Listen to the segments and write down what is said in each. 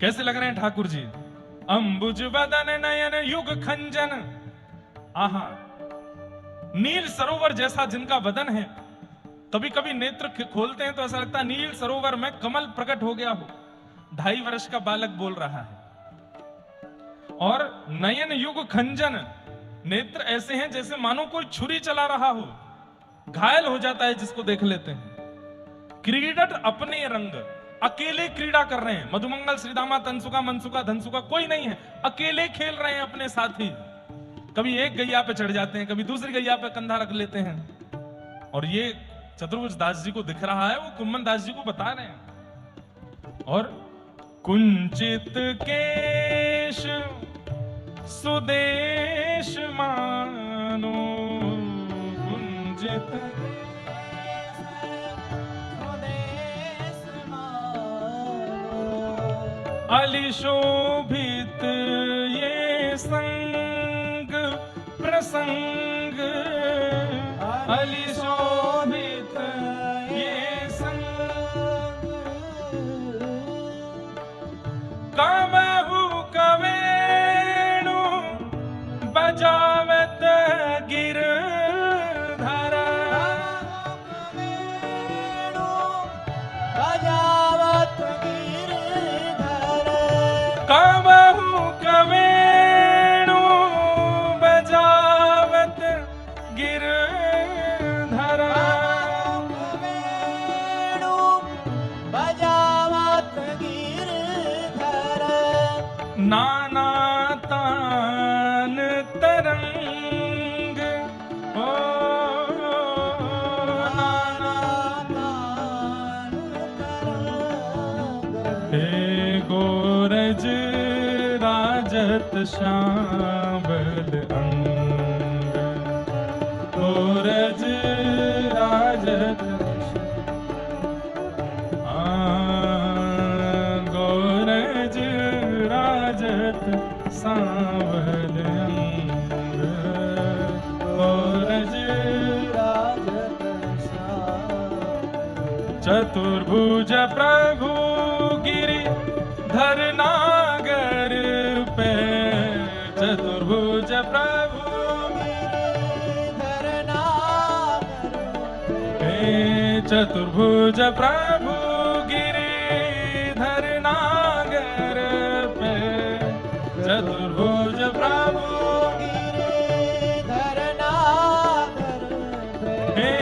कैसे लग रहे हैं ठाकुर जी? अंबुज वदन नयन युग खंजन, आहा, नील सरोवर जैसा जिनका वदन है। कभी कभी नेत्र खोलते हैं तो ऐसा लगता है नील सरोवर में कमल प्रकट हो गया हो। 2.5 वर्ष का बालक बोल रहा है। और नयन युग खंजन, नेत्र ऐसे हैं जैसे मानो कोई छुरी चला रहा हो, घायल हो जाता है जिसको देख लेते हैं। क्रीडट अपने रंग, अकेले क्रीड़ा कर रहे हैं। मधुमंगल, श्रीदामा, तंसुका, मनसुका, धनसुका कोई नहीं है, अकेले खेल रहे हैं अपने साथी। कभी एक गैया पे चढ़ जाते हैं, कभी दूसरी गैया पे कंधा रख लेते हैं। और ये चतुर्भुज दास जी को दिख रहा है, वो कुम्मन दास जी को बता रहे हैं। और कुंचित केश सुदेश मानो, कुंचित अलिशोभित ये संग प्रसंग, अलिशोभित ये संग, कबहु कवेणु बजावत गिरधर, कबहु कवेणु बजावत गिरधर, नाना तान तरंग, ओ नाना तान तरंग, हे गोरज राजत श्यामल अंग, गोरज राजत गोरज राजत सांवल अंग, गोरज राजत चतुर्भुज प्रभु गिरि धर नागर पे, चतुर्भुज प्रभु धर नागर पे, चतुर्भुज प्रभु गिरि धर नागर पे, चतुर्भुज प्रभु गिरि धर नागर पे, हे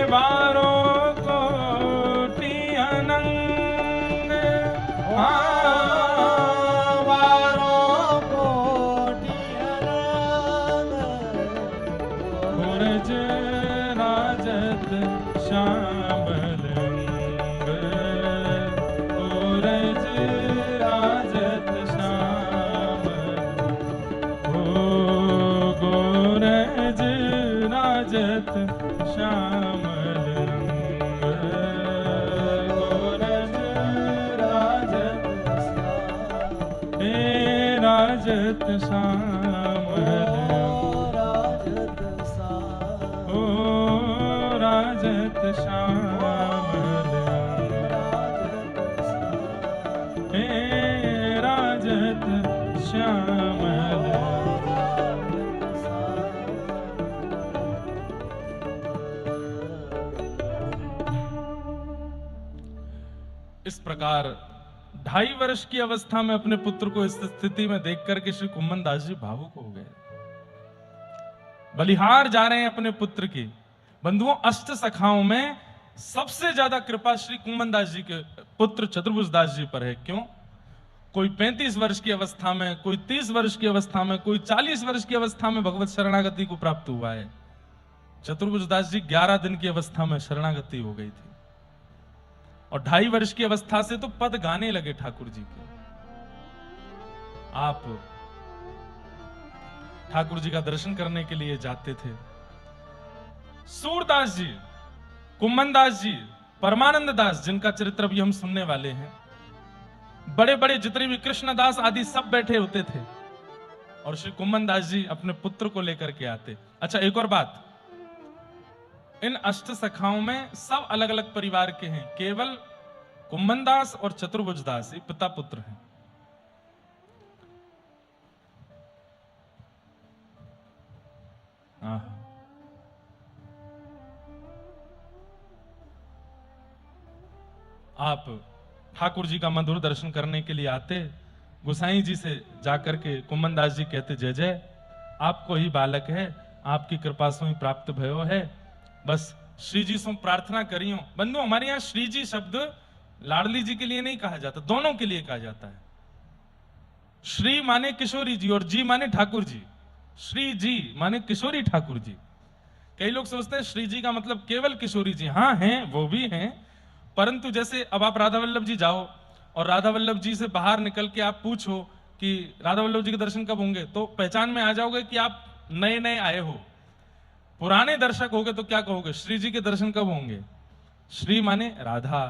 बारो कोटि अनंग, बारो कोटि अनंग, गोरज राजत श्यामल अंग, गोरज राजत श्यामल, ओ गोरज राजत श्यामल अंग, गोरज राजत हे राजत श्यामल, ओ राजत श्यामल, हे राजत श्यामल। इस प्रकार 2.5 वर्ष की अवस्था में अपने पुत्र को इस स्थिति में देखकर के श्री कुम्मन दास जी भावुक हो गए। बलिहार जा रहे हैं अपने पुत्र की। बंधुओं, अष्ट सखाओं में सबसे ज्यादा कृपा श्री कुम्मन दास जी के पुत्र चतुर्भुज दास जी पर है। क्यों? कोई 35 वर्ष की अवस्था में, कोई 30 वर्ष की अवस्था में, कोई 40 वर्ष की अवस्था में भगवत शरणागति को प्राप्त हुआ है। चतुर्भुज दास जी 11 दिन की अवस्था में शरणागति हो गई थी। और 2.5 वर्ष की अवस्था से तो पद गाने लगे ठाकुर जी के। आप ठाकुर जी का दर्शन करने के लिए जाते थे। सूरदास जी, कुम्मन दास जी, परमानंद दास, जिनका चरित्र अभी हम सुनने वाले हैं, बड़े बड़े जितने भी कृष्णदास आदि सब बैठे होते थे और श्री कुम्मन दास जी अपने पुत्र को लेकर के आते। अच्छा, एक और बात, इन अष्ट सखाओं में सब अलग अलग परिवार के हैं। केवल कुम्मन दास और चतुर्भुज दास ये पिता पुत्र हैं। हाँ। आप ठाकुर जी का मधुर दर्शन करने के लिए आते, गोसाई जी से जाकर के कुम्मन दास जी कहते, जय जय, आपको ही बालक है, आपकी कृपा से ही प्राप्त भयो है, बस श्री जी से प्रार्थना करियो। बंधु, हमारे यहाँ श्री जी शब्द लाडली जी के लिए नहीं कहा जाता, दोनों के लिए कहा जाता है। श्री माने किशोरी जी और जी माने ठाकुर जी। श्री जी माने किशोरी ठाकुर जी। कई लोग सोचते हैं श्री जी का मतलब केवल किशोरी जी, हाँ हैं, वो भी हैं, परंतु जैसे अब आप राधा वल्लभ जी जाओ और राधा वल्लभ जी से बाहर निकल के आप पूछो कि राधा वल्लभ जी के दर्शन कब होंगे, तो पहचान में आ जाओगे कि आप नए नए आए हो। पुराने दर्शक होगे तो क्या कहोगे, श्री जी के दर्शन कब होंगे? श्री माने राधा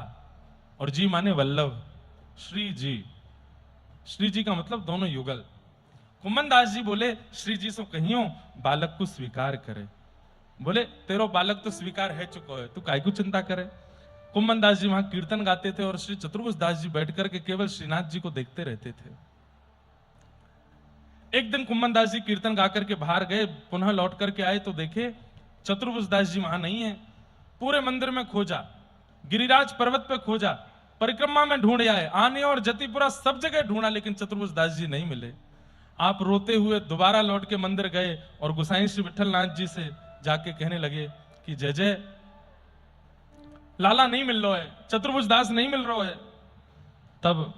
और जी माने वल्लभ, श्री जी। श्री जी का मतलब दोनों युगल। कुम्मन दास जी बोले, श्री जी से कहियो बालक को स्वीकार करे। बोले, तेरो बालक तो स्वीकार है चुको है, तू काय को चिंता करे। कुम्मन दास जी वहां कीर्तन गाते थे और श्री चतुर्भुज दास जी बैठकर के केवल श्रीनाथ जी को देखते रहते थे। एक दिन कुम्मन दास जी कीर्तन गाकर के बाहर गए, पुनः लौट करके आए तो देखे चतुर्भुज दास जी वहां नहीं है। पूरे मंदिर में खोजा, गिरिराज पर्वत पे खोजा, परिक्रमा में ढूंढ आए, आने और जतिपुरा सब जगह ढूंढा, लेकिन चतुर्भुज दास जी नहीं मिले। आप रोते हुए दोबारा लौट के मंदिर गए और गोसाई श्री विठल नाथ जी से जाके कहने लगे कि जय जय, लाला नहीं मिल रहा है, चतुर्भुज दास नहीं मिल रहा है। तब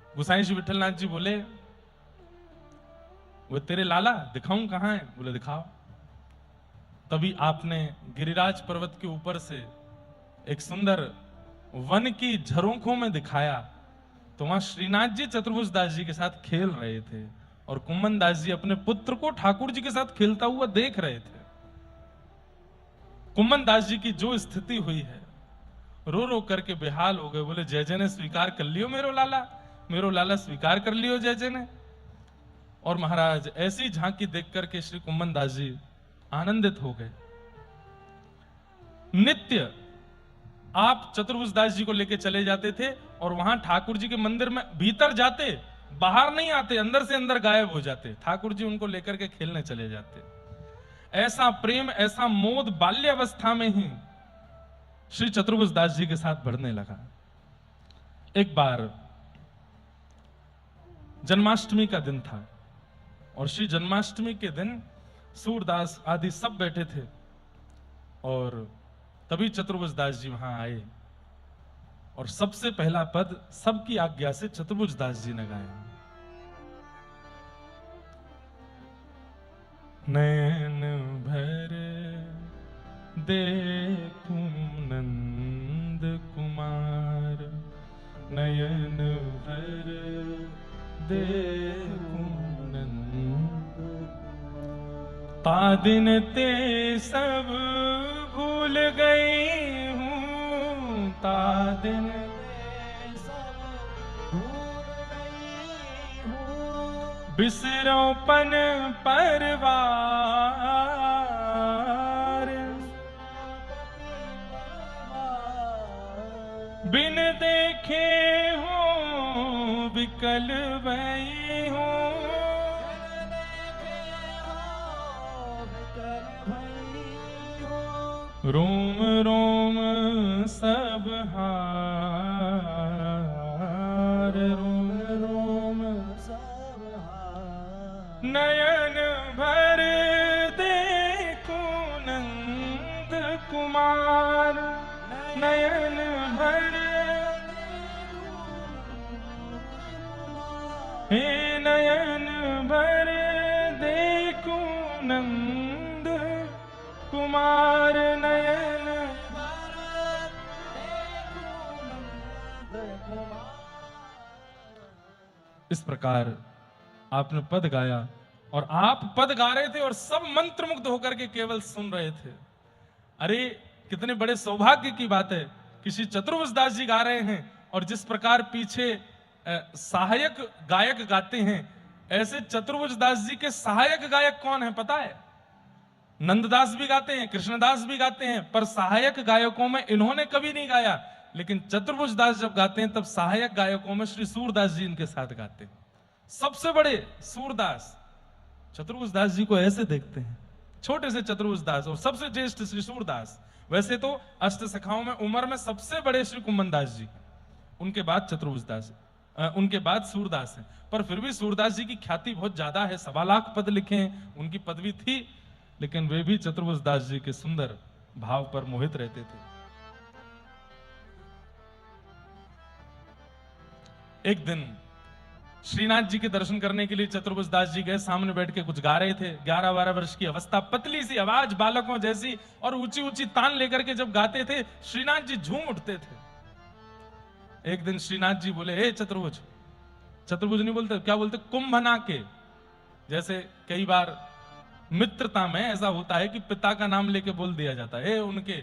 गोसाई श्री विठल नाथ जी बोले, वो तेरे लाला दिखाऊं कहां है? बोले दिखाओ। तभी आपने गिरिराज पर्वत के ऊपर से एक सुंदर वन की झरोखों में दिखाया, तो वहां श्रीनाथ जी चतुर्भुज दास जी के साथ खेल रहे थे और कुम्मन दास जी अपने पुत्र को ठाकुर जी के साथ खेलता हुआ देख रहे थे। कुम्मन दास जी की जो स्थिति हुई है, रो रो करके बेहाल हो गए। बोले, जय जय ने स्वीकार कर लियो मेरो लाला स्वीकार कर लियो जय जय ने। और महाराज ऐसी झांकी देख करके श्री कुम्मन दास जी आनंदित हो गए। नित्य आप चतुर्भुज दास जी को लेके चले जाते थे और वहां ठाकुर जी के मंदिर में भीतर जाते, बाहर नहीं आते, अंदर से अंदर गायब हो जाते। ठाकुर जी उनको लेकर के खेलने चले जाते। ऐसा प्रेम, ऐसा मोद बाल्यावस्था में ही श्री चतुर्भुज दास जी के साथ बढ़ने लगा। एक बार जन्माष्टमी का दिन था और श्री जन्माष्टमी के दिन सूरदास आदि सब बैठे थे और तभी चतुर्भुज दास जी वहां आए और सबसे पहला पद सबकी आज्ञा से चतुर्भुज दास जी ने गाया। नयन भर देखूं नंद कुमार, नयन भर देखूं नंद, तादिन ते सब भूल गई हूँ, तादिन ते सब भूल गई हूँ, बिसरोपन परवार, बिन देखे हूँ विकल भई हूँ, रोम रोम सब हार, रोम रोम सब हार, नयन भर देखूं नंद कुमार, नयन भर हे नयन भर देखूं नंद कुमार, नयन भर देखूं नंद कुमार। इस प्रकार आपने पद गाया और आप पद गा रहे थे और सब मंत्रमुग्ध होकर के केवल सुन रहे थे। अरे कितने बड़े सौभाग्य की बात है, किसी चतुर्भुज दास जी गा रहे हैं और जिस प्रकार पीछे सहायक गायक गाते हैं, ऐसे चतुर्भुज दास जी के सहायक गायक कौन है पता है? नंददास भी गाते हैं, कृष्णदास भी गाते हैं, पर सहायक गायकों में इन्होंने कभी नहीं गाया। लेकिन चतुर्भुज दास जब गाते हैं तब सहायक गायकों में श्री सूरदास जी इनके साथ गाते हैं। सबसे बड़े सूरदास, चतुर्भुज दास जी को ऐसे देखते हैं, छोटे से चतुर्भुज दास और सबसे ज्येष्ठ श्री सूरदास। वैसे तो अष्ट सखाओं में उम्र में सबसे बड़े श्री कुम्भन दास जी, उनके बाद चतुर्भुज दास, उनके बाद सूरदास है। पर फिर भी सूरदास जी की ख्याति बहुत ज्यादा है, 1.25 लाख पद लिखे हैं, उनकी पदवी थी, लेकिन वे भी चतुर्भुज दास जी के सुंदर भाव पर मोहित रहते थे। एक दिन श्रीनाथ जी के दर्शन करने के लिए चतुर्भुज दास जी गए, सामने बैठ के कुछ गा रहे थे। 11-12 वर्ष की अवस्था, पतली सी आवाज बालकों जैसी, और ऊंची ऊंची तान लेकर के जब गाते थे श्रीनाथ जी झूम उठते थे। एक दिन श्रीनाथ जी बोले, हे चतुर्भुज, चतुर्भुज नहीं बोलते, क्या बोलते, कुंभना के। जैसे कई बार मित्रता में ऐसा होता है कि पिता का नाम लेके बोल दिया जाता है, उनके,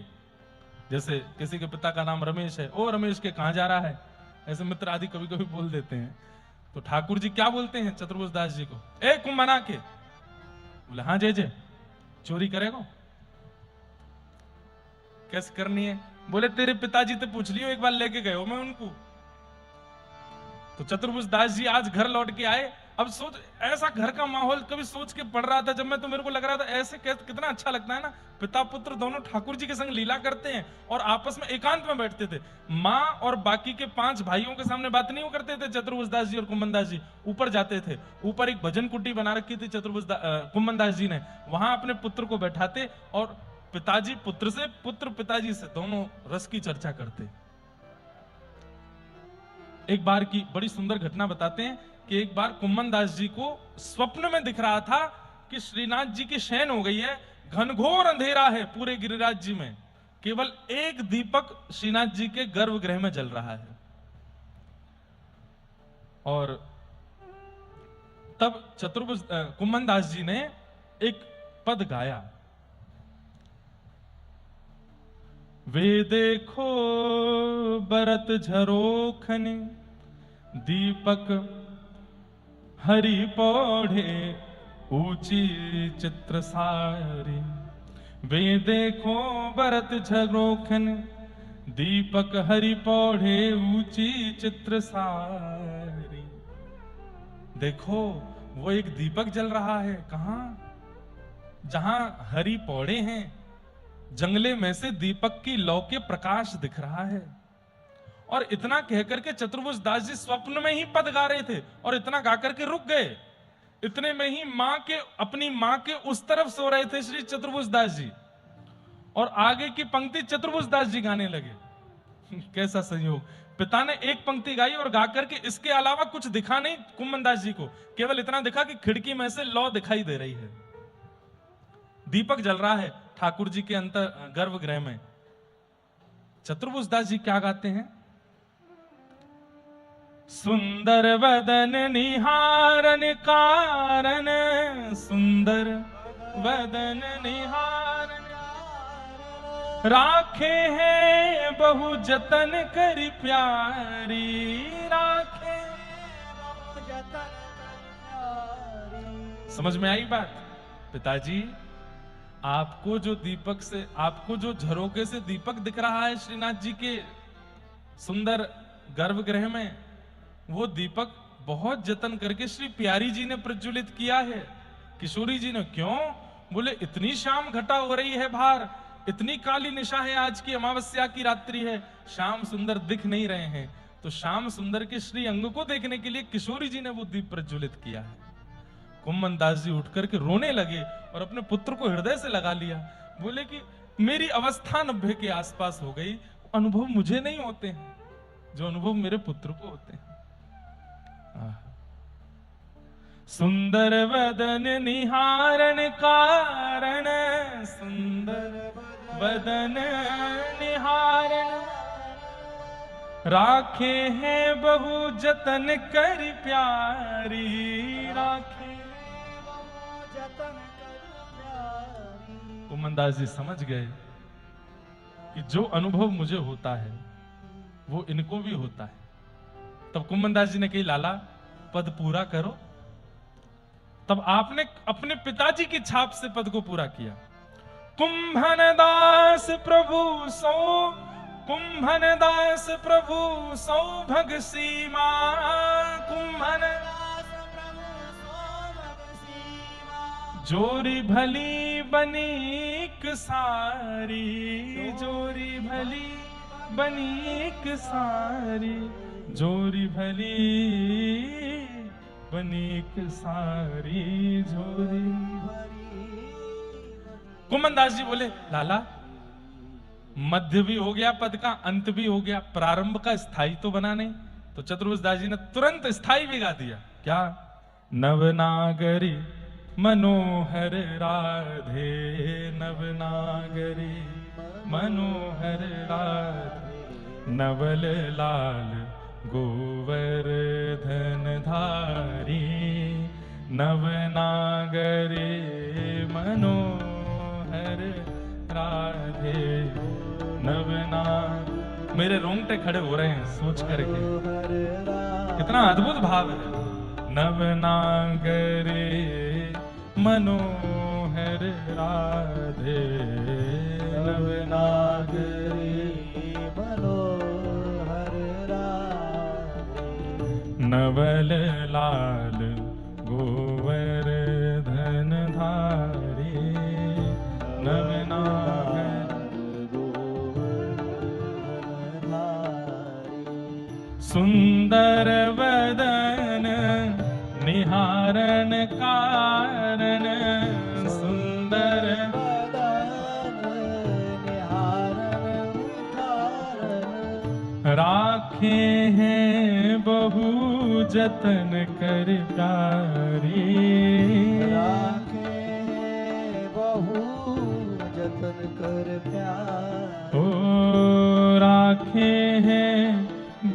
जैसे किसी के पिता का नाम रमेश है, ओ रमेश के कहां जा रहा है, ऐसे मित्र आदि कभी कभी बोल देते हैं। तो ठाकुर जी क्या बोलते हैं चतुर्भुज दास जी को, ए कुंभना के। बोले हाँ जय जय, चोरी करेगा, कैसे करनी है। बोले तेरे पिताजी से पूछ लियो, एक बार लेके गए हो मैं उनको। तो चतुर्भुज दास जी आज घर लौट के आए। अब सोच, ऐसा घर का माहौल कभी सोच के पढ़ रहा था जब मैं, तो मेरे को लग रहा था ऐसे कितना अच्छा लगता है ना, पिता पुत्र दोनों ठाकुर जी के संग लीला करते हैं और आपस में एकांत में बैठते थे। माँ और बाकी के 5 भाइयों के सामने बात नहीं करते थे चतुर्भुज दास जी और कुम्भन दास जी। ऊपर जाते थे, ऊपर एक भजन कुटी बना रखी थी कुम्भन दास जी ने, वहां अपने पुत्र को बैठाते और पिताजी पुत्र से, पुत्र पिताजी से, दोनों रस की चर्चा करते। एक बार की बड़ी सुंदर घटना बताते हैं कि एक बार कुम्भन दास जी को स्वप्न में दिख रहा था कि श्रीनाथ जी की शयन हो गई है, घनघोर अंधेरा है पूरे गिरिराज जी में, केवल एक दीपक श्रीनाथ जी के गर्भगृह में जल रहा है। और तब चतुर्भुज कुम्भन दास जी ने एक पद गाया, वे देखो बरत झरोखन दीपक हरि पौढ़े ऊंची चित्र सारी। वे देखो बरत झरोखन दीपक हरि पौढ़े ऊंची चित्र सारी। देखो वो एक दीपक जल रहा है, कहां, जहां हरि पौड़े हैं, जंगले में से दीपक की लौ के प्रकाश दिख रहा है। और इतना कहकर के चतुर्भुज दास जी स्वप्न में ही पद गा रहे थे और इतना गाकर के रुक गए। इतने में ही अपनी मां के उस तरफ सो रहे थे श्री चतुर्भुज दास जी, और आगे की पंक्ति चतुर्भुज दास जी गाने लगे। कैसा संयोग, पिता ने एक पंक्ति गाई और गाकर के इसके अलावा कुछ दिखा नहीं कुम्भन दास जी को, केवल इतना दिखा कि खिड़की में से लौ दिखाई दे रही है, दीपक जल रहा है ठाकुर जी के अंतर गर्भगृह में। चतुर्भुज दास जी क्या गाते हैं, सुंदर वदन निहारन कारण, सुंदर वदन निहारन राखे हैं बहु जतन करी प्यारी, राखे बहु जतन करी प्यारी। समझ में आई बात। पिताजी, आपको जो दीपक से, आपको जो झरोके से दीपक दिख रहा है श्रीनाथ जी के सुंदर गर्भगृह में, वो दीपक बहुत जतन करके श्री प्यारी जी ने प्रज्वलित किया है, किशोरी जी ने। क्यों? बोले इतनी शाम घटा हो रही है बाहर, इतनी काली निशा है, आज की अमावस्या की रात्रि है, श्याम सुंदर दिख नहीं रहे हैं, तो श्याम सुंदर के श्री अंग को देखने के लिए किशोरी जी ने वो दीप प्रज्वलित किया है। कुम्भन दास जी उठ करके रोने लगे और अपने पुत्र को हृदय से लगा लिया। बोले कि मेरी अवस्था 90 के आसपास हो गई, अनुभव मुझे नहीं होते हैं जो अनुभव मेरे पुत्र को होते हैं। सुंदर वदन निहारन कारण, सुंदर वदन निहारन राखे हैं बहु जतन कर प्यारी, राखे बहु जतन कर प्यारी। कुम्भन दास जी समझ गए कि जो अनुभव मुझे होता है वो इनको भी होता है। तब कुम्भन दास जी ने कही, लाला पद पूरा करो। तब आपने अपने पिताजी की छाप से पद को पूरा किया। कुम्भन दास प्रभु सो, कुम्भन दास प्रभु सौभग सीमा, कुम्भन दास प्रभु सौभग सीमा। जोरी भली बनी एक सारी, जोरी भली बनी एक सारी, जोरी भली बनी एक सारी जोरी। कुमन दास जी बोले लाला मध्य भी हो गया पद का, अंत भी हो गया, प्रारंभ का स्थाई तो बना नहीं। तो चतुर्भुज दास जी ने तुरंत स्थाई भी गा दिया। क्या? नवनागरी मनोहर राधे, नवनागरी मनोहर राधे, नवल लाल गोवर्धन धारी, नवनागरी मनोहर राधे, नवना। मेरे रोंगटे खड़े हो रहे हैं सोच करके, कितना अद्भुत भाव है। नवनागरी मनोहर राधे, नवनागरी मनोहर राधे, नवल लाल गोवर्धन धारी, नवनागर गोवर्धन धारी, सुंदर वदन निहारन कारण, सुंदर वदन निहारन कारण, राखे हैं बहु जतन कर प्यारी, राखे हैं बहु जतन कर प्यारी, ओ राखे हैं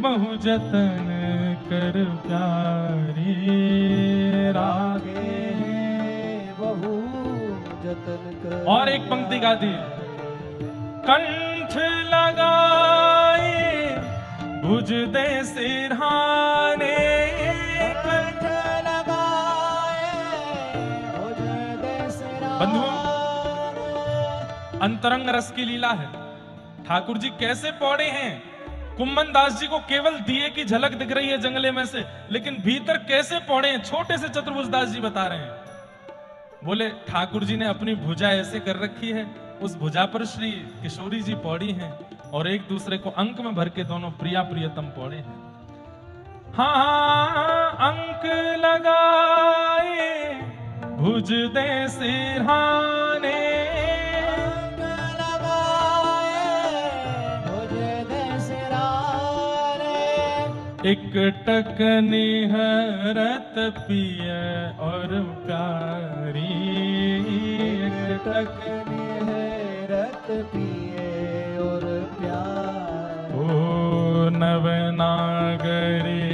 बहु जतन कर प्यारी, राखे बहु जतन कर। और एक पंक्ति गा दी। कंठ लगाए भुज दे सिरहाने, कंठ लगाए भुज दे सिरहाने। बंधुओं, अंतरंग रस की लीला है। ठाकुर जी कैसे पौड़े हैं। कुम्मन दास जी को केवल दिए की झलक दिख रही है जंगले में से, लेकिन भीतर कैसे पौड़े हैं छोटे से चतुर्भुज दास जी बता रहे हैं। बोले ठाकुर जी ने अपनी भुजा ऐसे कर रखी है, उस भुजा पर श्री किशोरी जी पौड़ी हैं और एक दूसरे को अंक में भर के दोनों प्रिया प्रियतम पौड़े हैं। हाँ अंक लगाए भुज दे सिरहाने, एक टक निहरत पिय और प्यारी, एक टक निहरत पिय और प्यारी, ओ नवनागरी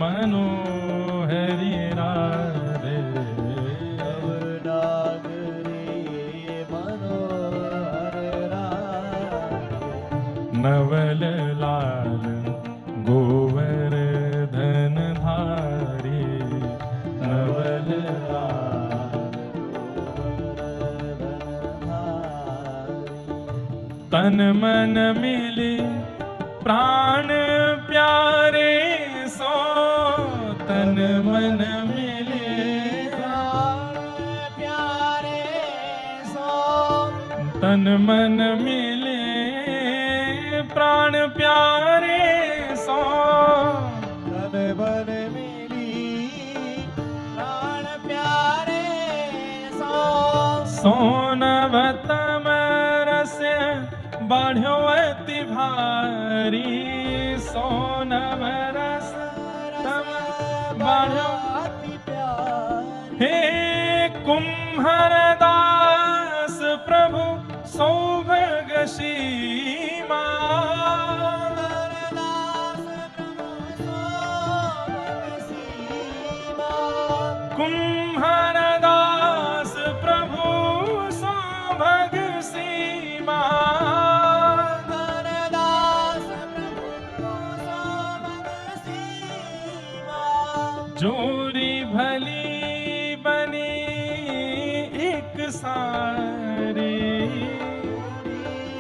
मनोहरी राधे, नवनागरी मनोहर राधे, नवल लाल गोवर्धन धारी, नवल लाल गोवर्धन धारी, तन मन मिली प्राण प्यारे सो, तन मन मिले प्राण प्यारे सो, तन मन मिले प्राण प्यारे सो, तन मन मिली प्राण प्यारे सो, सोनवतम रस बढ़्यो अति भारी, सोनव रस तम बढ़्यो अति प्यारी, हे कुम्हर दास प्रभु सौभाग्य सीमा, कुम्हर दास प्रभु सौभाग सीमा, जोरी भली बनी एक सारी,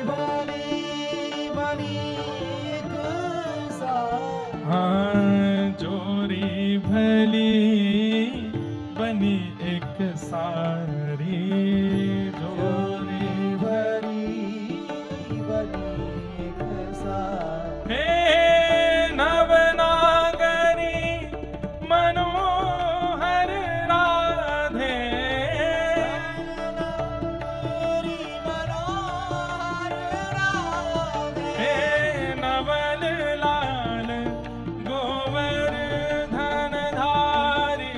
भली बनी एक सारी, हाँ जोरी भली बनी एक सारी। चोरी भरी बनी खसा हे नवनागरी मनोहर राधे हे नवल लाल गोवर्धन धारी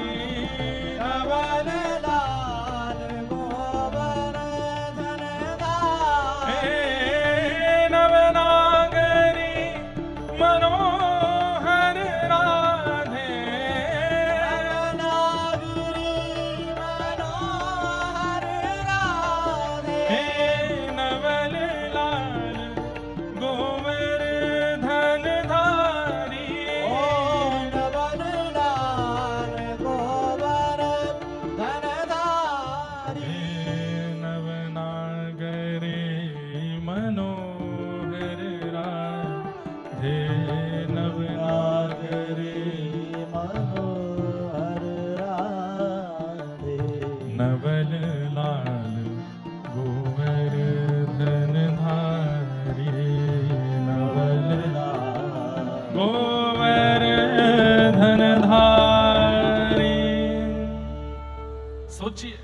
नवल लाल गोवर्धन धारी हे नवनागरी मनोहर राधे नवनागरी मनोहर राधे हे नवल लाल गोवर्धन धारी ओ नवल लाल गोवर्धन धारी हे नवनागरी मनोहर राधे नवनागरी मनोहर राधे नवल लाल गोवर्धन धारी नवल गोवर्धन धारी। सोचिए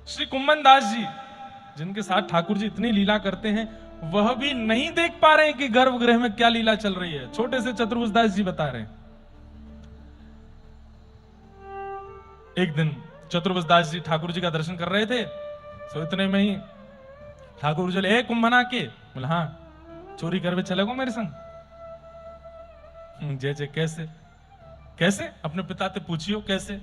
श्री कुम्मन दास जी जिनके साथ ठाकुर जी इतनी लीला करते हैं वह भी नहीं देख पा रहे हैं कि गर्भगृह में क्या लीला चल रही है। छोटे से चतुर्भुज दास जी बता रहे हैं। एक दिन चतुर्भुज दास जी ठाकुर जी का दर्शन कर रहे थे, सो इतने में ही ठाकुर जी बोले, कुंभना के बोले हाँ चोरी करवे चलेगो मेरे संग। जय जय कैसे कैसे अपने पिता से पूछियो कैसे।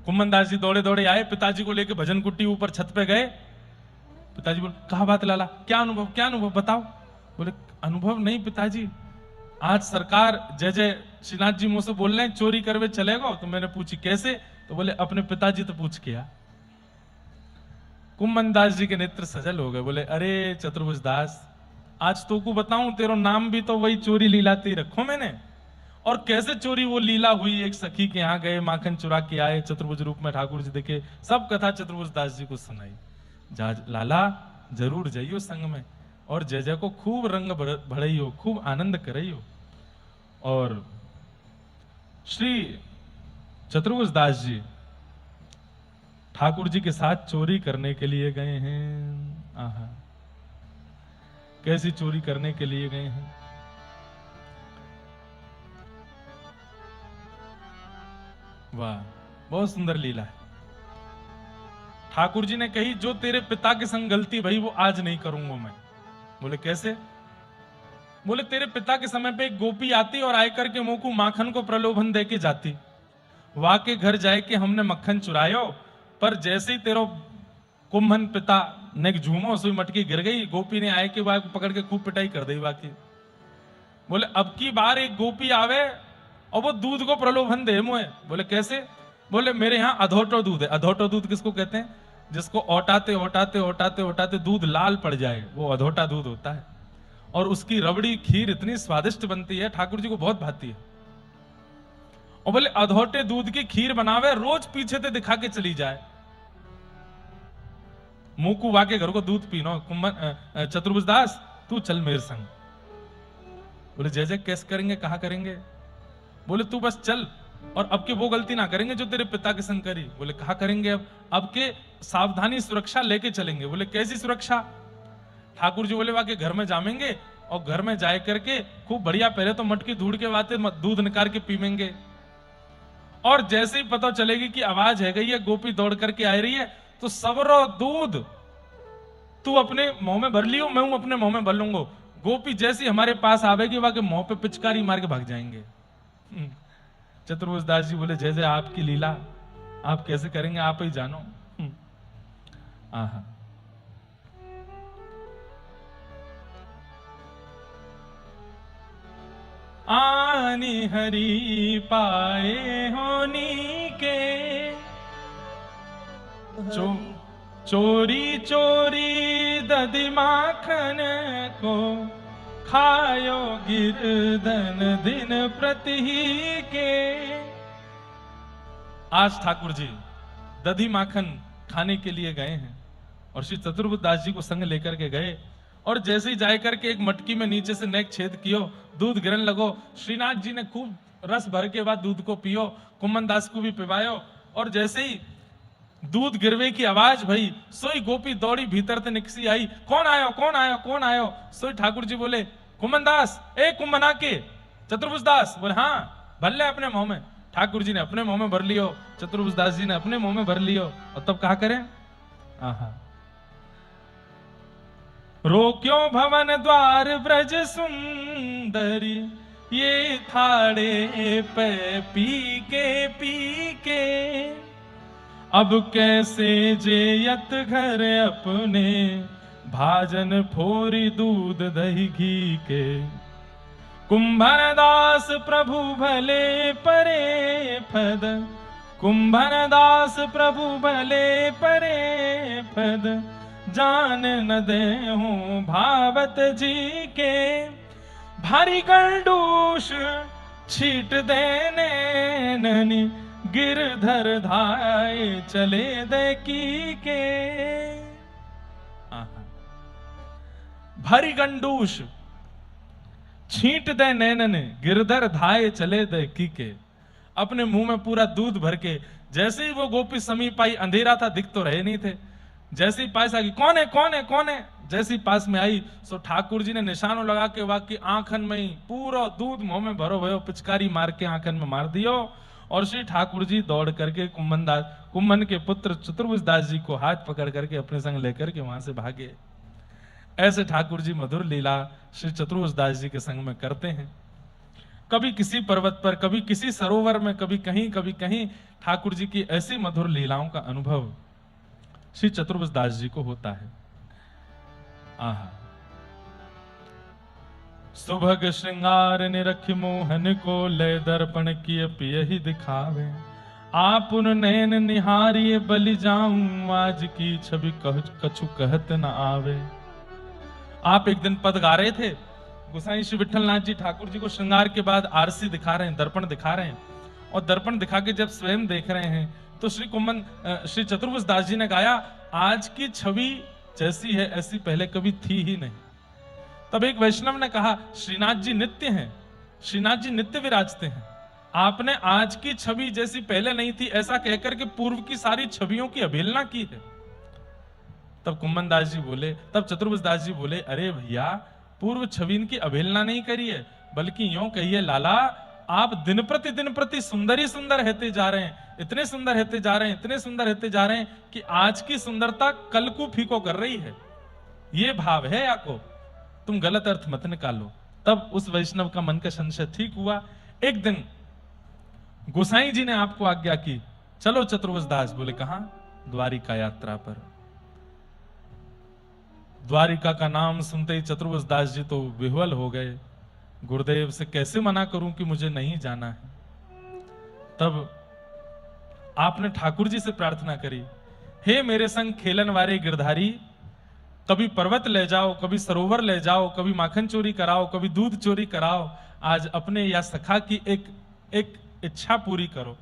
कुम्मन दास जी दौड़े दौड़े आए, पिताजी को लेके भजन कुट्टी ऊपर छत पे गए। पिताजी बोले कहा बात लाला, क्या अनुभव बताओ। बोले अनुभव नहीं पिताजी, आज सरकार जय जय श्रीनाथ जी मुझसे बोल रहे हैं चोरी करवे चलेगा। तो मैंने पूछी कैसे, तो बोले अपने पिताजी तो पूछ किया। कुम्मन दास जी के नेत्र सजल हो गए, बोले अरे चतुर्भुज दास आज तो को बताऊं तेरो नाम भी तो वही चोरी लीलाती रखो मैंने। और कैसे चोरी वो लीला हुई, एक सखी के यहाँ गए माखन चुरा के आए, चतुर्भुज रूप में ठाकुर जी देखे, सब कथा चतुर्भुज दास जी को सुनाई। लाला जरूर जाइयो संग में और जय जय को खूब रंग भड़इयो, खूब आनंद करइयो। और श्री चतुर्भुज दास जी ठाकुर जी के साथ चोरी करने के लिए गए हैं। आहा कैसी चोरी करने के लिए गए हैं। वाह बहुत सुंदर लीला है। ठाकुर जी ने कही जो तेरे पिता के संग गलती भई वो आज नहीं करूंगा मैं। बोले कैसे, बोले तेरे पिता के समय पे एक गोपी आती और आयकर के मुंह को माखन को प्रलोभन दे के जाती, वहां के घर जाए के हमने मक्खन चुरायो, पर जैसे ही तेरो कुंभन पिता ने झूमो सुई मटकी गिर गई, गोपी ने आए के बाद पकड़ के खूब पिटाई कर दी बाकी। बोले अब की बार एक गोपी आवे और वो दूध को प्रलोभन दे मुझे। बोले कैसे, बोले मेरे यहाँ अधोटो दूध है। अधोटो दूध किसको कहते हैं, जिसको औटाते औटाते औटाते औटाते दूध लाल पड़ जाए वो अधोटा दूध होता है। और उसकी रबड़ी खीर इतनी स्वादिष्ट बनती है, ठाकुर जी को बहुत भाती है। और बोले अधोटे दूध की खीर बनावे, रोज पीछे से दिखा के चली जाए। मुकू वाके घर को दूध पीनो। कुम्भन चतुर्भुज दास तू चल मेरे संग। बोले जय जय कैसे करेंगे, कहा करेंगे। बोले तू बस चल और अब के वो गलती ना करेंगे जो तेरे पिता के संग करी। बोले कहा करेंगे, अब के सावधानी सुरक्षा लेके चलेंगे। बोले कैसी सुरक्षा। ठाकुर जी बोले वाके घर में जामेंगे और घर में जाए करके खूब बढ़िया पहले तो मटकी धूड़ के वाते दूध निकाल के पीमेंगे। और जैसे ही पता चलेगी कि आवाज है गई है, गोपी दौड़ करके आ रही है, तो सबरो दूध तू अपने मुंह में भर लियो, मैं अपने मुंह में भर लूंगा। गोपी जैसी हमारे पास आवेगी वहां के मुंह पे पिचकारी मार के भाग जाएंगे। चतुर्भुज दास जी बोले जैसे आपकी लीला, आप कैसे करेंगे आप ही जानो। आहा आनी हरि पाए होनी के चोरी चोरी दधि माखन को खायो गिरधन दिन प्रति के। आज ठाकुर जी दधी माखन खाने के लिए गए हैं और श्री चतुर्बुद्ध दास जी को संग लेकर के गए और जैसे ही जाए करके एक मटकी में नीचे से नेक छेद कियो, दूध गिरन लगो। श्रीनाथ जी ने खूब रस भर के बाद दूध को पियो, कुम्मन दास को भी पिवायो और जैसे ही दूध गिरवे की आवाज भई, सोई गोपी दौड़ी भीतर से निकसी आई, कौन आयो कौन आयो कौन आयो। सोई ठाकुर जी बोले, कुम्मन दास, ए कुम्मना के चतुर्भुज दास। बोले हाँ, भर ले अपने मुंह में। ठाकुर जी ने अपने मुंह में भर लियो, चतुर्भुज दास जी ने अपने मुंह में भर लियो और तब कहा करें, आहा, रोक्यो भवन द्वार ब्रज सुंदरी, ये थाड़े पे पी के अब कैसे जेयत घर अपने, भाजन फोरी दूध दही घी के। कुंभन दास प्रभु भले परे पद, कुंभन दास प्रभु भले परे पद, जान न दे हूं भावत जी के। भारी गंडूष छीट देने ननी, गिरधर धाय चले दे की के। भारी गंडूष छींट दे नैनन, गिरधर धाय चले दे की के। अपने मुंह में पूरा दूध भर के जैसे ही वो गोपी समीप आई, अंधेरा था, दिख तो रहे नहीं थे, जैसे ही पास आई, कौन है कौन है कौन है। जैसे ही पास में आई सो ठाकुर जी ने निशानों लगा के वाकई आंखन में ही पूरा दूध मुंह में भरो भयो, पिचकारी मार के आंखन में मार दियो और श्री ठाकुर जी दौड़ करके कुम्मन के पुत्र चतुर्भुज दास जी को हाथ पकड़ करके अपने संग लेकर के वहां से भागे। ऐसे ठाकुर जी मधुर लीला श्री चतुर्भुज दास जी के संग में करते हैं। कभी किसी पर्वत पर, कभी किसी सरोवर में, कभी कहीं ठाकुर जी की ऐसी मधुर लीलाओं का अनुभव श्री चतुर्भुज दास जी को होता है। आहा, सुभग श्रृंगार निरख मोहन को, लय दर्पण किए पियहि दिखावे। आप उन नैन निहारिए, बलि जाऊं आज की छवि कछु कहत न आवे। आप एक दिन पद गा रहे थे, गोसाई श्री विठलनाथ जी ठाकुर जी को श्रृंगार के बाद आरसी दिखा रहे हैं, दर्पण दिखा रहे हैं और दर्पण दिखा के जब स्वयं देख रहे हैं तो श्री चतुर्भुज दास जी ने गाया, आज की छवि जैसी है ऐसी पहले कभी थी ही नहीं। तब एक वैष्णव ने कहा, श्रीनाथ जी नित्य हैं, श्रीनाथ जी नित्य विराजते हैं, आपने आज की छवि जैसी पहले नहीं थी ऐसा कहकर के पूर्व की सारी छवियों की अवहेलना की है। तब कुम्मन दास जी बोले, तब चतुर्भुज दास जी बोले, अरे भैया, पूर्व छवि की अवहेलना नहीं करिए, बल्कि यूं कहिए, लाला आप दिन प्रति सुंदर ही सुंदर रहते जा रहे हैं, इतने सुंदर रहते जा रहे हैं, इतने सुंदर रहते जा रहे हैं कि आज की सुंदरता कल को फीको कर रही है। ये भाव है याको, तुम गलत अर्थ मत निकालो। तब उस वैष्णव का मन का संशय ठीक हुआ। एक दिन गोसाई जी ने आपको आज्ञा की, चलो चतुर्भुज दास। बोले कहां? द्वारिका यात्रा पर। द्वारिका का नाम सुनते ही चतुर्भुज दास जी तो विह्वल हो गए, गुरुदेव से कैसे मना करूं कि मुझे नहीं जाना है। तब आपने ठाकुर जी से प्रार्थना करी, हे मेरे संग खेलन वाले गिरधारी, कभी पर्वत ले जाओ, कभी सरोवर ले जाओ, कभी माखन चोरी कराओ, कभी दूध चोरी कराओ, आज अपने या सखा की एक इच्छा पूरी करो।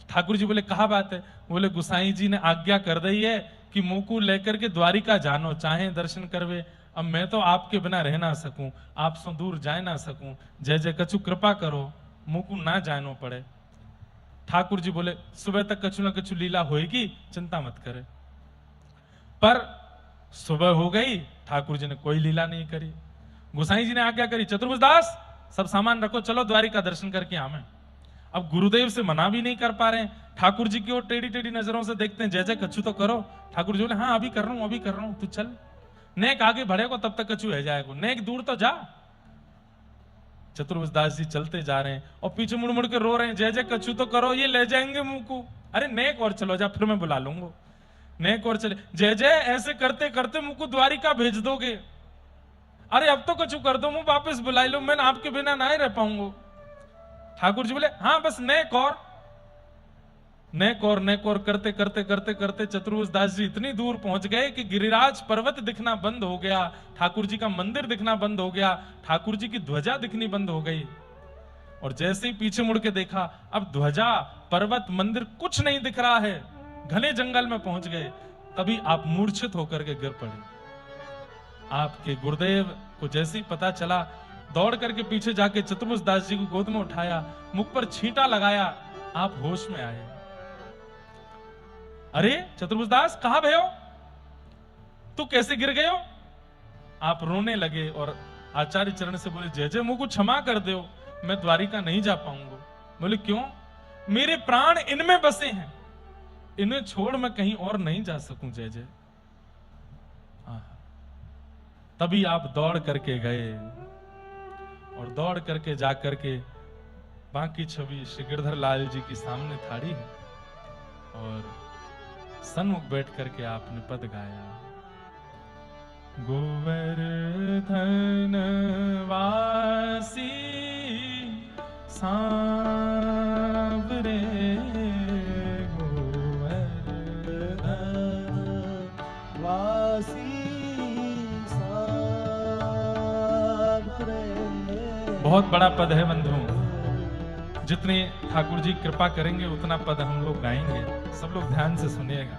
ठाकुर जी बोले कहा बात है? बोले गुसाई जी ने आज्ञा कर दी है कि मुंह लेकर के द्वारिका जानो, चाहे दर्शन करवे। अब मैं तो आपके बिना रह ना सकूं, आप सो दूर जाए ना सकूं, जय जय कछु कृपा करो, मुंह ना जानो पड़े। ठाकुर जी बोले सुबह तक कछु ना कछु लीला होएगी, चिंता मत करे। पर सुबह हो गई, ठाकुर जी ने कोई लीला नहीं करी। गोसाई जी ने आज्ञा करी, चतुर्भुज दास सब सामान रखो, चलो द्वारिका दर्शन करके आवे। अब गुरुदेव से मना भी नहीं कर पा रहे हैं, ठाकुर जी की ओर टेढ़ी टेढ़ी नजरों से देखते हैं, जय जय कछु तो करो। ठाकुर जी बोले हाँ अभी कर रहा हूं, अभी कर रहा हूं, तू चल, नेक आगे बढ़ेगा तब तक कछु है जाएगा, नेक दूर तो जा। चतुर्भुज दास जी चलते जा रहे हैं और पीछे मुड़ मुड़ के रो रहे हैं, जय जय कछु तो करो, ये ले जाएंगे मुंह को। अरे नेक और चलो जा, फिर मैं बुला लूंगा। नेक और चले, जय जय ऐसे करते करते मुंह को द्वारिका भेज दोगे। अरे अब तो कछु कर दो, मुंह वापस बुला लो, मैं आपके बिना ना ही रह पाऊंगा। ठाकुर जी बोले हाँ बस नेक और नेक और नेक और करते करते करते करते चतुर्भुज दास जी इतनी दूर पहुंच गए कि गिरिराज पर्वत दिखना बंद हो गया, ठाकुर जी का मंदिर दिखना बंद हो गया, ठाकुर जी की ध्वजा दिखनी बंद हो गई। और जैसे ही पीछे मुड़ के देखा, अब ध्वजा पर्वत मंदिर कुछ नहीं दिख रहा है, घने जंगल में पहुंच गए, तभी आप मूर्छित होकर के गिर पड़े। आपके गुरुदेव को जैसे ही पता चला, दौड़ करके पीछे जाके चतुर्भुज दास जी को गोद में उठाया, मुख पर छींटा लगाया, आप होश में आए। अरे चतुर्भुज दास, कहां भयो? तू कैसे गिर गए हो? आप रोने लगे और आचार्य चरण से बोले, जय जय मुझको क्षमा कर दो, मैं द्वारिका नहीं जा पाऊंगा। बोले क्यों? मेरे प्राण इनमें बसे हैं, इन्हें छोड़ मैं कहीं और नहीं जा सकूं। जय जय। तभी आप दौड़ करके गए और दौड़ करके जाकर के बाकी छवि श्री गिरधर लाल जी की सामने थाड़ी है और सन्मुख बैठ करके आपने पद गाया, गोवर्धन वासी सांवरे, गोवर्धन वासी सांवरे। बहुत बड़ा पद है बंधुओं, जितने ठाकुर जी कृपा करेंगे उतना पद हम लोग गाएंगे। सब लोग ध्यान से सुनिएगा।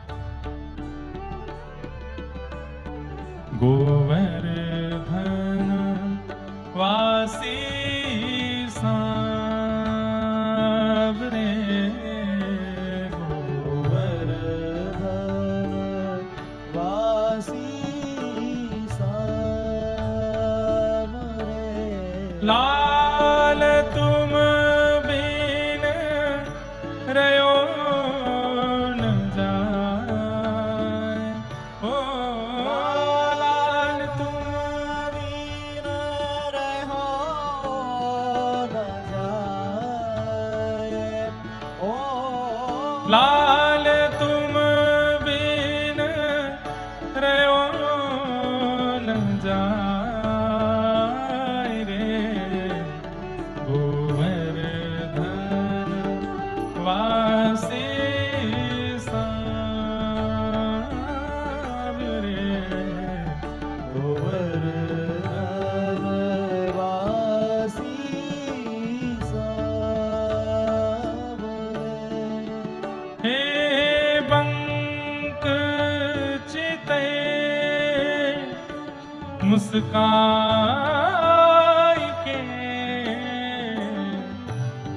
गोवर्धन वासी सांवरे, गोवर्धन वासी सांवरे। लाल तुम बिन रयो न जाए, ओ लाल तुम बिन रहो न जाए, ओ लाल तुम बिन रयो न जाए रे, गोवर्धन वासी सांवरे, गोवर्धन वासी सांवरे। हे बंक चिते मुस्काई के,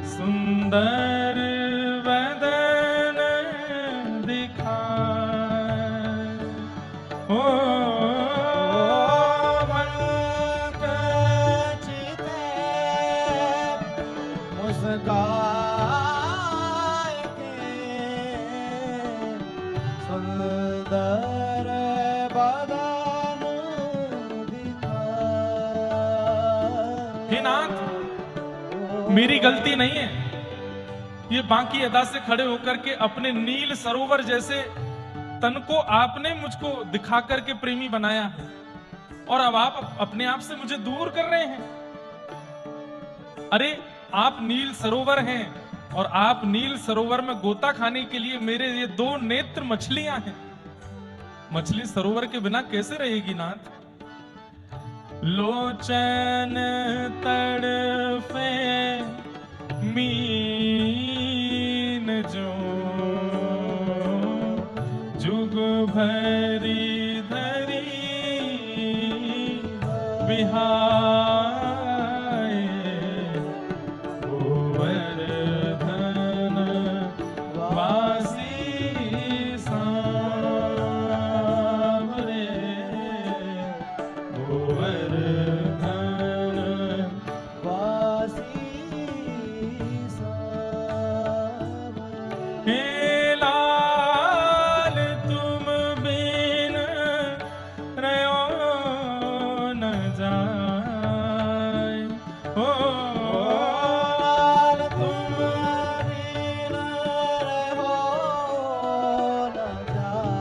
सुंदर वदन दिखाए, ओ चिते मुस्कान के, सुंदर बदन दिखाए। हे नाथ, मेरी गलती नहीं है, ये बाकी अदा से खड़े होकर के अपने नील सरोवर जैसे तन को आपने मुझको दिखा करके प्रेमी बनाया है और अब आप अपने आप से मुझे दूर कर रहे हैं। अरे आप नील सरोवर हैं और आप नील सरोवर में गोता खाने के लिए मेरे ये दो नेत्र मछलियां हैं। मछली सरोवर के बिना कैसे रहेगी नाथ? लोचन तड़फे मीन जो, जुग भरी धरी बिहाए, गोवर्धन वासी सांवरे, गोवर्धन वासी सांवरे। हे लाल तुम बिन रयो न जाए, ओ लाल तुम बिन रहो न जाए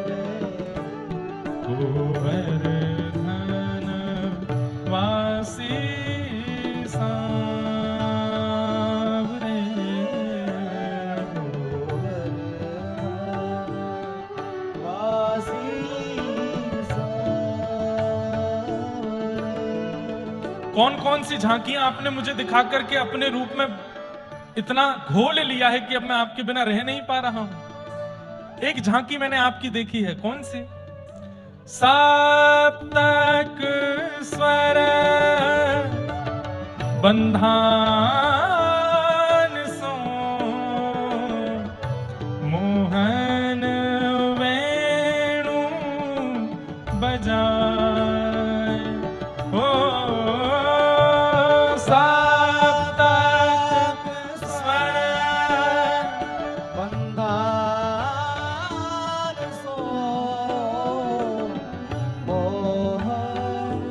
रे, गोवर्धन वासी सांवरे, वासी सांवरे। कौन कौन सी झांकियां आपने मुझे दिखा करके अपने रूप में इतना घोल लिया है कि अब मैं आपके बिना रह नहीं पा रहा हूं। एक झांकी मैंने आपकी देखी है, कौन सी? सप्तक स्वर बंधान सो मोहन वेणु बजाए। ओ सप्तक स्वर बंधान सो मोहन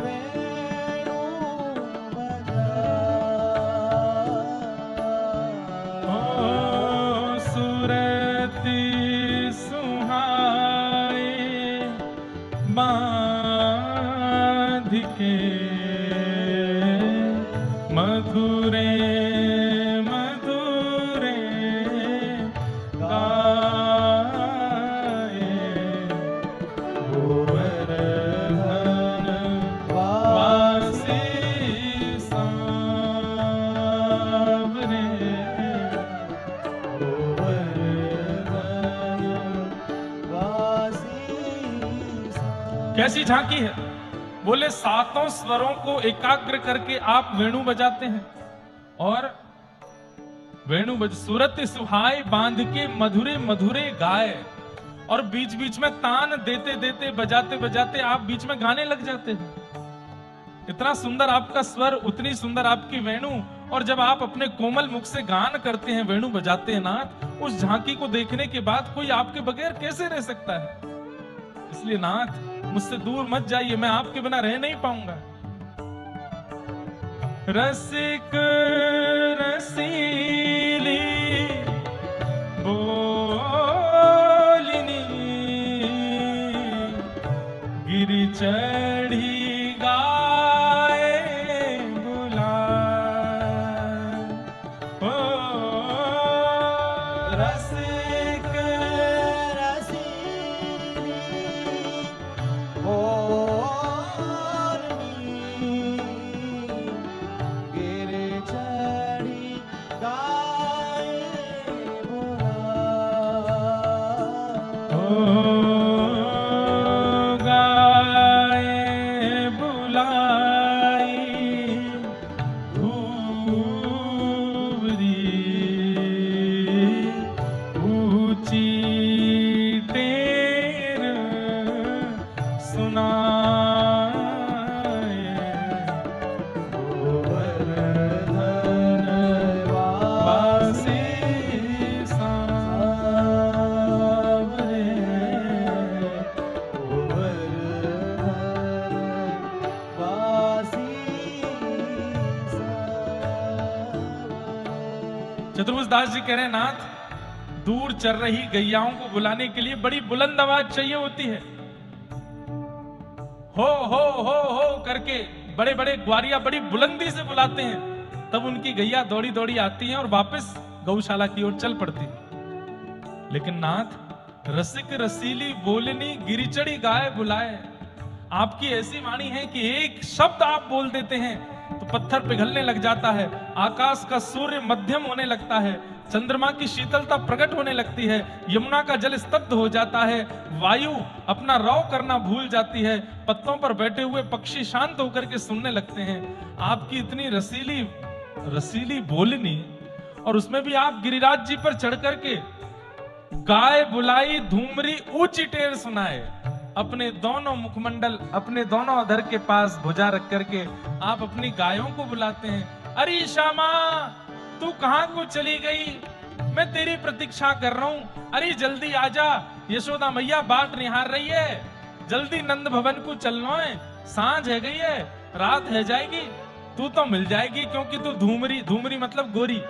वेणु ओ सुरति सुहाए बांध के मधुरे मधुरे गाए। गोवर्धन वासी सांवरे कैसी झांकी है? बोले सातों स्वरों को एकाग्र करके आप वेणु बजाते हैं और वेणु सूरत सुहाए बांध के मधुरे मधुरे गाए, और बीच बीच में तान देते देते बजाते बजाते आप बीच में गाने लग जाते हैं। इतना सुंदर आपका स्वर, उतनी सुंदर आपकी वेणु, और जब आप अपने कोमल मुख से गान करते हैं, वेणु बजाते हैं नाथ, उस झांकी को देखने के बाद कोई आपके बगैर कैसे रह सकता है? इसलिए नाथ मुझसे दूर मत जाइए, मैं आपके बिना रह नहीं पाऊंगा। रसिक रसीली बोलिनी गिरि चढ़ी गाए बुलाए। ओ रसिक रसीली बोलनी गिर चढ़ी गाए ओ बुलाए। गाए बुलाई धूरी ऊंची टेर सुनाए। गोवर्धन वासी वासी सांवरे। गोवर्धन वासी चतुर्भुज दास जी कह रहे हैं नाथ, दूर चल रही गैयाओं को बुलाने के लिए बड़ी बुलंद आवाज चाहिए होती है। हो करके बड़े बड़े ग्वारिया बड़ी बुलंदी से बुलाते हैं, तब उनकी गैया दौड़ी दौड़ी आती हैं और वापस गौशाला की ओर चल पड़ती है। लेकिन नाथ, रसिक रसीली बोलनी गिरिचड़ी गाय बुलाए, आपकी ऐसी वाणी है कि एक शब्द आप बोल देते हैं तो पत्थर पिघलने लग जाता है, आकाश का सूर्य मध्यम होने लगता है, चंद्रमा की शीतलता प्रकट होने लगती है, यमुना का जल स्तब्ध हो जाता है, वायु अपना रौ करना भूल जाती है, पत्तों पर बैठे हुए पक्षी शांत होकर के सुनने लगते हैं। आपकी इतनी रसीली रसीली बोलनी, और उसमें भी आप गिरिराज जी पर चढ़ करके गाय बुलाई धूमरी ऊंची टेर सुनाए, अपने दोनों मुखमंडल अपने दोनों अधर के पास भुजा रख करके आप अपनी गायों को बुलाते हैं। अरे श्यामा, तू कहां को चली गई? मैं तेरी प्रतीक्षा कर रहा हूं, अरे जल्दी आजा, यशोदा मैया बाट निहार रही है, जल्दी नंद भवन को चलना है, सांझ है गई है, रात है जाएगी, तू तो मिल जाएगी, क्योंकि तू धूमरी, धूमरी मतलब गोरी,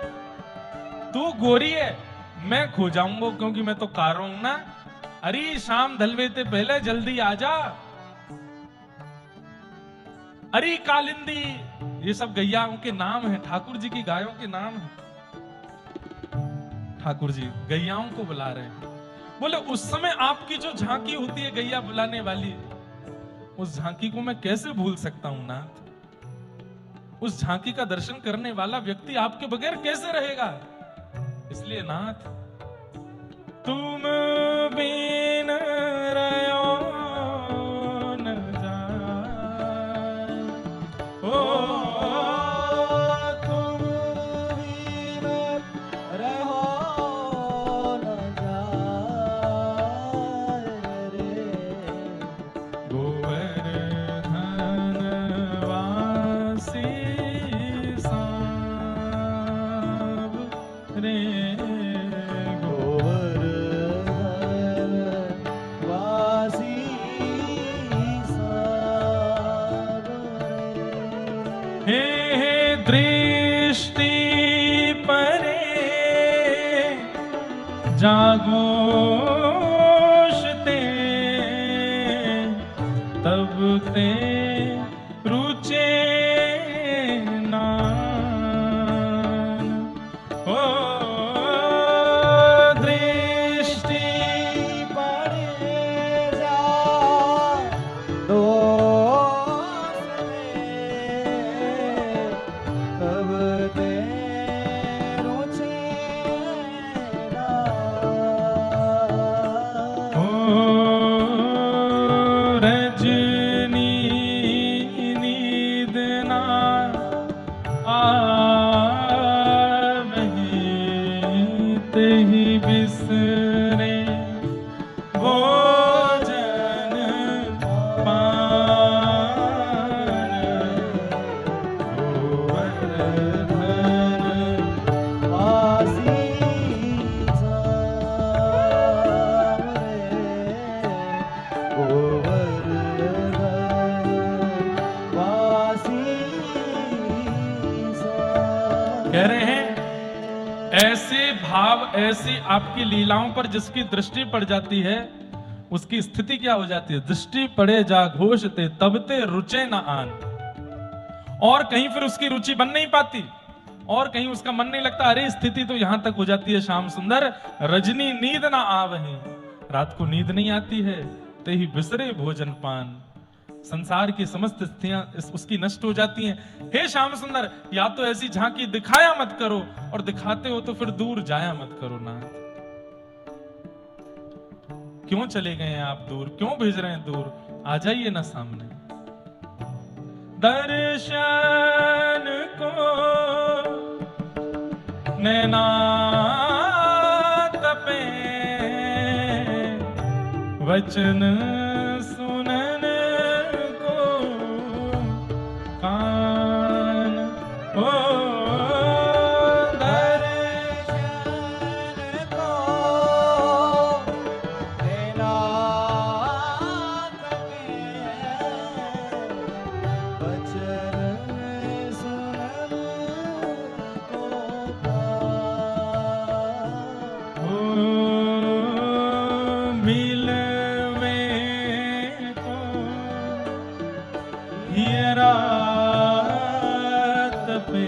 तू गोरी है, मैं खो जाऊंगा क्योंकि मैं तो कारो हूं ना। अरे शाम ढलवे ते पहले जल्दी आजा। अरे कालिंदी, ये सब गैयाओं के नाम है, ठाकुर जी की गायों के नाम है। ठाकुर जी गैयाओं को बुला रहे हैं। बोले उस समय आपकी जो झांकी होती है गैया बुलाने वाली, उस झांकी को मैं कैसे भूल सकता हूं नाथ? उस झांकी का दर्शन करने वाला व्यक्ति आपके बगैर कैसे रहेगा? इसलिए नाथ, तुम बिन रहो न जाए, ओ तुम बिन रहो न जाए रे। गोवर्धन वासी सांब रे, गोवर्धन वासी सांब रे। हे दृष्टि परे जागोशते, तब ते रुचे नान, ओ दृष्टि परे दोष तब ते रुचि ओ रजनी नींद ना आवहि, तेहि बिसरे भोजन पान, गोवर्धन वासी सांब रे। गोवर्धन वासी सांब कह रहे हैं ऐसे भाव, ऐसी आपकी लीलाओं पर जिसकी दृष्टि पड़ जाती है, उसकी स्थिति क्या हो जाती है? दृष्टि पड़े जा घोषते, तब ते रुचे न आन। और कहीं फिर उसकी रुचि बन नहीं पाती, और कहीं उसका मन नहीं लगता। अरे स्थिति तो यहां तक हो जाती है श्याम सुंदर, रजनी नींद ना आवहि, रात को नींद नहीं आती है, ते ही बिसरे भोजन पान। संसार की समस्त स्थितियां उसकी नष्ट हो जाती हैं। हे श्याम सुंदर, या तो ऐसी झांकी दिखाया मत करो, और दिखाते हो तो फिर दूर जाया मत करो नाथ। क्यों चले गए हैं आप दूर? क्यों भेज रहे हैं दूर? आ जाइए ना सामने। दर्शन को नैना तपे, वचन सुनन को कान, ओ दर्शन को देना तपे, वचन सुनन को पार। ओ मिलवे को हीरा तपे,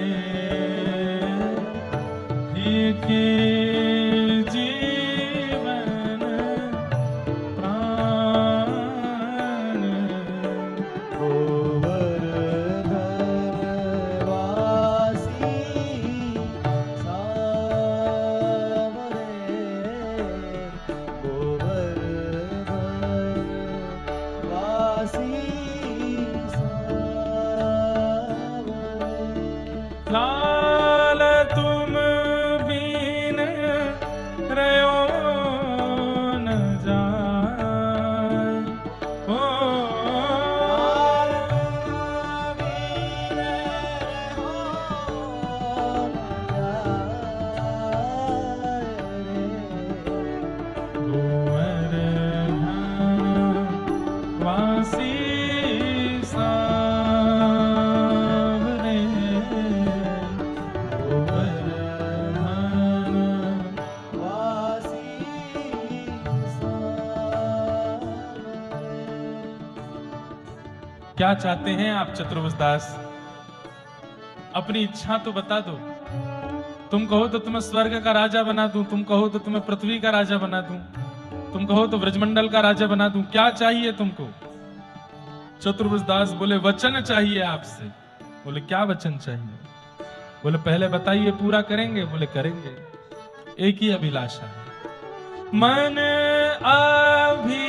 के जीवन प्राण, गोवर्धन वासी सांब रे। गोवर्धन वासी सांब रे। लाल तुम बिन रहो न जाए, ओ गोवर्धन वासी सांब रे, गोवर्धन क्या चाहते हैं आप चतुर्भुज दास? अपनी इच्छा तो बता दो। तुम कहो तो तुम्हें स्वर्ग का राजा बना दूं, तुम कहो तो तुम्हें पृथ्वी का राजा बना दूं, तुम कहो तो ब्रजमंडल का राजा बना दूं। क्या चाहिए तुमको? चतुर्भुज दास बोले वचन चाहिए आपसे। बोले क्या वचन चाहिए? बोले पहले बताइए, पूरा करेंगे? बोले करेंगे। एक ही अभिलाषा है, मन अभिलाषा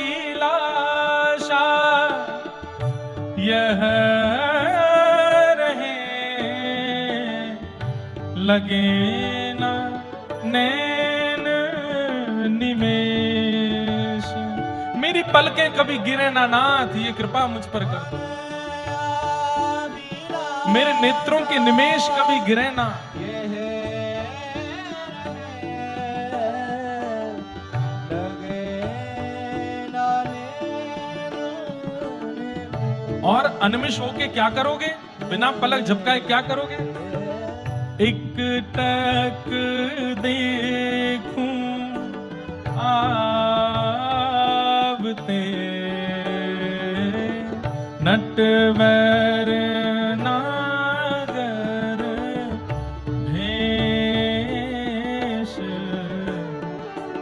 यह रहे, लगे ना नैन निमेष। मेरी पलकें कभी गिरे ना नाथ, ये कृपा मुझ पर कर दो। मेरे नेत्रों के निमेष कभी गिरे ना। और अनिमिष होके क्या करोगे? बिना पलक झपकाए क्या करोगे? एक टक देखूं आवते, नटवर नागर भेष,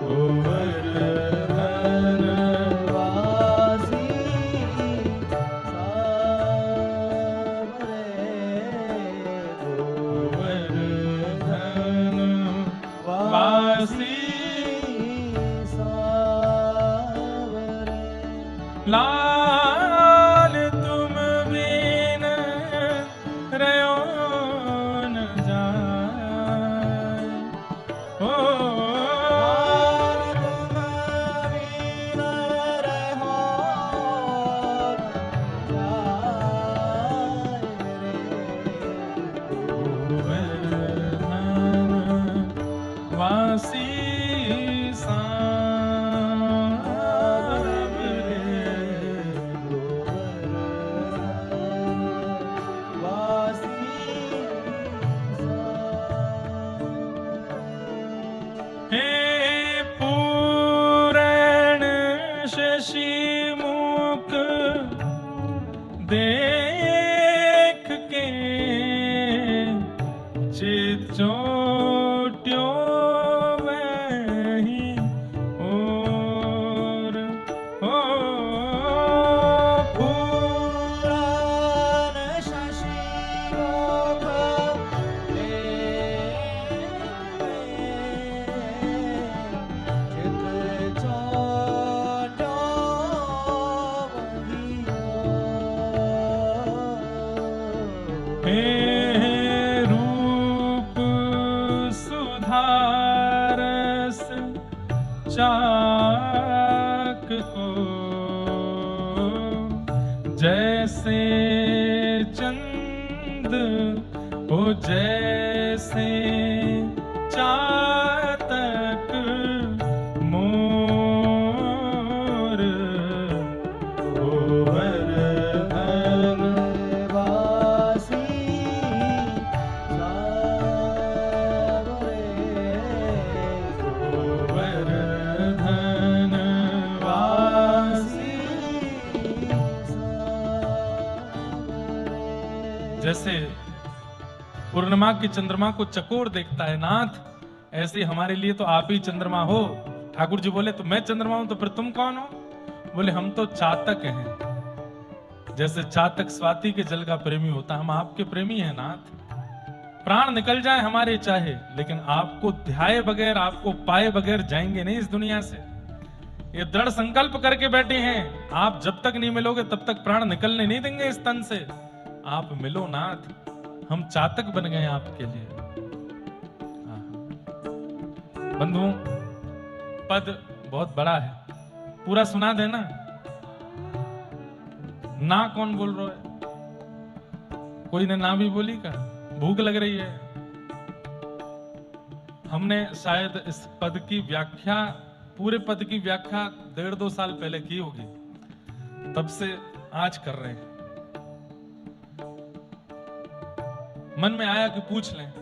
गोवर्धन वासी गोवर्धन वासी लाल तुम बिन रहो न जाए। ओ वासी शशि मुख देख के चिचोट्यो वही और हो पूरन शशि मुख चित चोट्यो वही हे रूप सुधारस चाक को, जैसे चंद हो जैसे चातक मोर, गोवर्धन वासी गोवर्धन वासी। जैसे पूर्णिमा की चंद्रमा को चकोर देखता है नाथ, ऐसे हमारे लिए तो आप ही चंद्रमा हो। ठाकुर जी बोले तो मैं चंद्रमा हूं, तो फिर तुम कौन हो? बोले हम तो चातक हैं। जैसे चातक स्वाति के जल का प्रेमी होता, हम आपके प्रेमी हैं नाथ। प्राण निकल जाए हमारे चाहे, लेकिन आपको ध्याए बगैर, आपको पाए बगैर जाएंगे नहीं इस दुनिया से। ये दृढ़ संकल्प करके बैठे हैं, आप जब तक नहीं मिलोगे तब तक प्राण निकलने नहीं देंगे इस तन से। आप मिलो नाथ, हम चातक बन गए आपके लिए। बंधुओं, पद बहुत बड़ा है, पूरा सुना देना। ना कौन बोल रहा है? कोई ने ना भी बोली का? भूख लग रही है। हमने शायद इस पद की व्याख्या, पूरे पद की व्याख्या 1.5-2 साल पहले की होगी, तब से आज कर रहे हैं। मन में आया कि पूछ लें,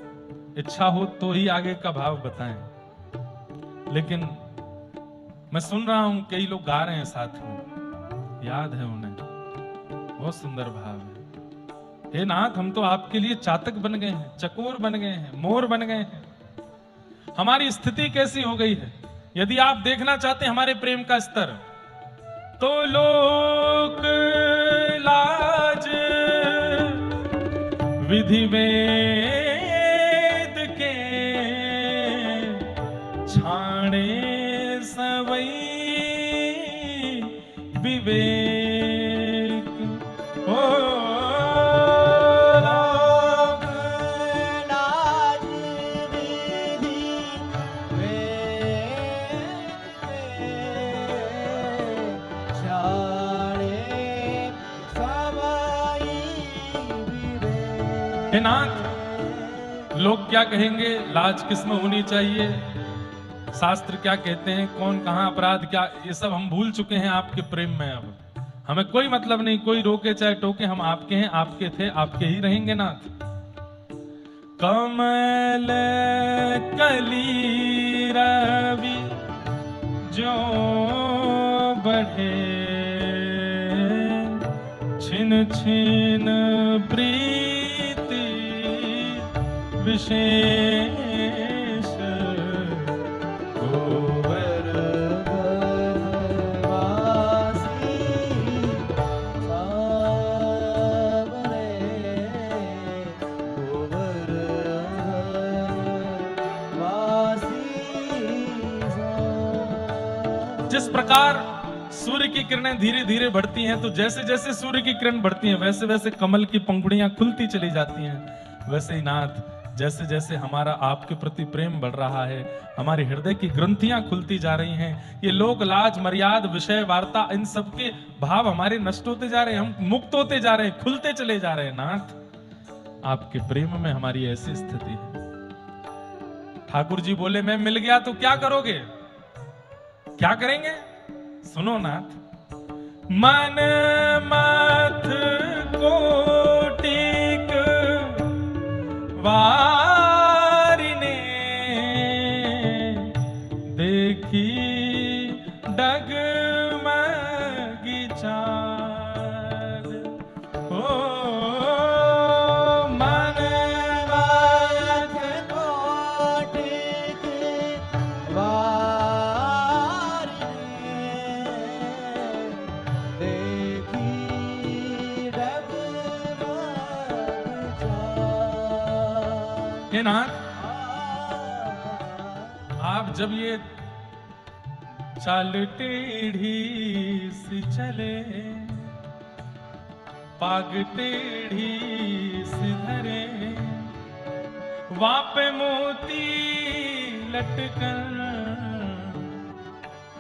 इच्छा हो तो ही आगे का भाव बताएं। लेकिन मैं सुन रहा हूं कई लोग गा रहे हैं साथ में, याद है उन्हें, बहुत सुंदर भाव है। हे नाथ, हम तो आपके लिए चातक बन गए हैं, चकोर बन गए हैं, मोर बन गए हैं। हमारी स्थिति कैसी हो गई है? यदि आप देखना चाहते हैं हमारे प्रेम का स्तर, तो लोक लाज विधि वेद के छाणे सवई विवेक हो लोक लाज विधि वेद के छाणे सवई विवेक। हे नाथ, लोग क्या कहेंगे, लाज किसमें होनी चाहिए, शास्त्र क्या कहते हैं, कौन कहां अपराध क्या, ये सब हम भूल चुके हैं आपके प्रेम में। अब हमें कोई मतलब नहीं, कोई रोके चाहे टोके, हम आपके हैं, आपके थे, आपके ही रहेंगे नाथ। कमल कली रवि जो बढ़े, छिन छिन प्रीति विशेष गोबर वनवासी सावरे गोबर वनवासी जिस प्रकार सूर्य की किरणें धीरे धीरे बढ़ती हैं, तो जैसे जैसे सूर्य की किरण बढ़ती हैं वैसे वैसे कमल की पंखुड़ियां खुलती चली जाती हैं। वैसे ही नाथ, जैसे जैसे हमारा आपके प्रति प्रेम बढ़ रहा है, हमारे हृदय की ग्रंथियां खुलती जा रही हैं। ये लोक लाज मर्याद विषय वार्ता, इन सब के भाव हमारे नष्ट होते जा रहे हैं, हम मुक्त होते जा रहे हैं, खुलते चले जा रहे हैं। नाथ, आपके प्रेम में हमारी ऐसी स्थिति है। ठाकुर जी बोले, मैं मिल गया तो क्या करोगे, क्या करेंगे? सुनो नाथ, मन मथ कोटिक वारिने देखी डगमगी चाल ओ मन मथ कोटिक वारिने देखी डगमग चाल। हे नाथ, आप जब ये चाल टेढ़ी सी चले, पाग टेढ़ी सी धरे, वापे मोती लटकन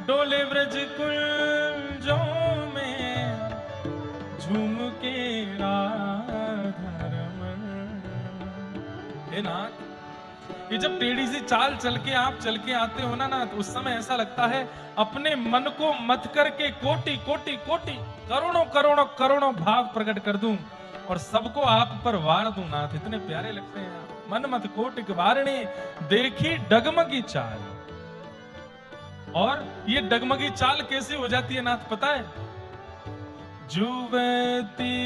डोले ब्रज कुंजों में झूम के राधारमण। हे नाथ, ये जब टेढ़ी सी चाल चल के आप चल के आते हो ना नाथ, उस समय ऐसा लगता है अपने मन को मथ करके कोटि कोटि कोटि करोड़ों करोड़ों करोड़ों भाव प्रकट कर दूं और सबको आप पर वार दूं नाथ। इतने प्यारे लगते हैं आप। मन मत कोटिक वारणी देखी डगमगी चाल। और ये डगमगी चाल कैसे हो जाती है नाथ, पता है? जुवती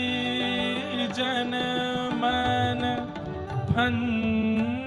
जन मन फंदन